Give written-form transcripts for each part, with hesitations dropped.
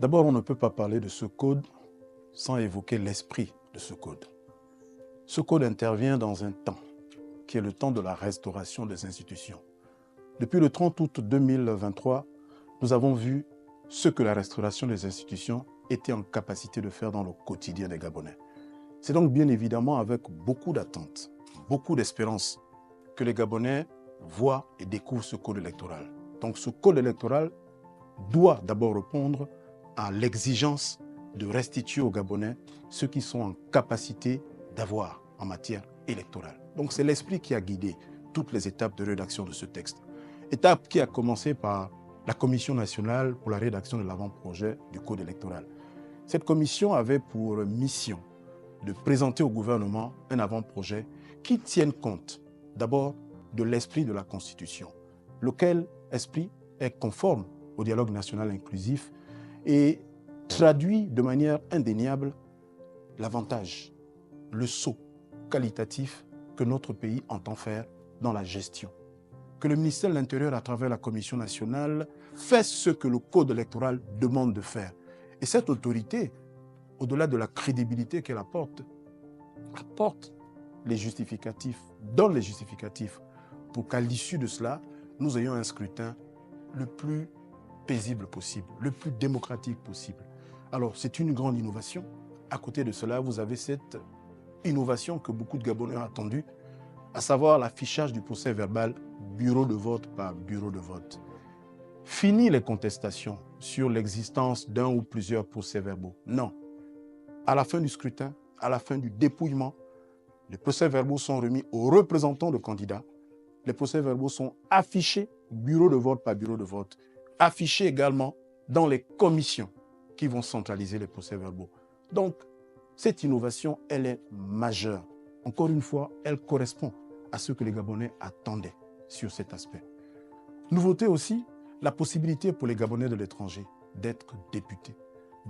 D'abord, on ne peut pas parler de ce code sans évoquer l'esprit de ce code. Ce code intervient dans un temps qui est le temps de la restauration des institutions. Depuis le 30 août 2023, nous avons vu ce que la restauration des institutions était en capacité de faire dans le quotidien des Gabonais. C'est donc bien évidemment avec beaucoup d'attentes, beaucoup d'espérance que les Gabonais voient et découvrent ce code électoral. Donc ce code électoral doit d'abord répondre à l'exigence de restituer aux Gabonais ce qu'ils sont en capacité d'avoir en matière électorale. Donc c'est l'esprit qui a guidé toutes les étapes de rédaction de ce texte. Étape qui a commencé par la Commission nationale pour la rédaction de l'avant-projet du Code électoral. Cette commission avait pour mission de présenter au gouvernement un avant-projet qui tienne compte d'abord de l'esprit de la Constitution, lequel esprit est conforme au dialogue national inclusif et traduit de manière indéniable l'avantage, le saut qualitatif que notre pays entend faire dans la gestion. Que le ministère de l'Intérieur, à travers la Commission nationale, fait ce que le Code électoral demande de faire. Et cette autorité, au-delà de la crédibilité qu'elle apporte les justificatifs, donne les justificatifs pour qu'à l'issue de cela, nous ayons un scrutin le plus paisible possible, le plus démocratique possible. Alors, c'est une grande innovation. À côté de cela, vous avez cette innovation que beaucoup de Gabonais ont attendue, à savoir l'affichage du procès verbal bureau de vote par bureau de vote. Fini les contestations sur l'existence d'un ou plusieurs procès-verbaux. Non. À la fin du scrutin, à la fin du dépouillement, les procès-verbaux sont remis aux représentants de candidats. Les procès-verbaux sont affichés bureau de vote par bureau de vote. Affichés également dans les commissions qui vont centraliser les procès-verbaux. Donc, cette innovation, elle est majeure. Encore une fois, elle correspond à ce que les Gabonais attendaient sur cet aspect. Nouveauté aussi, la possibilité pour les Gabonais de l'étranger d'être députés.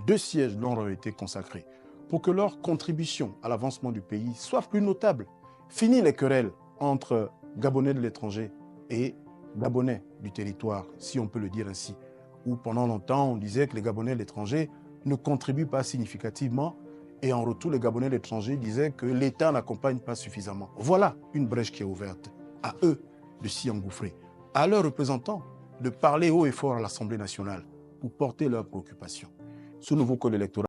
2 sièges leur ont été consacrés pour que leur contribution à l'avancement du pays soit plus notable. Fini les querelles entre Gabonais de l'étranger et Gabonais du territoire, si on peut le dire ainsi, où pendant longtemps on disait que les Gabonais de l'étranger ne contribuent pas significativement et en retour les Gabonais de l'étranger disaient que l'État n'accompagne pas suffisamment. Voilà une brèche qui est ouverte. À eux de s'y engouffrer, à leurs représentants de parler haut et fort à l'Assemblée nationale pour porter leurs préoccupations. Ce nouveau code électoral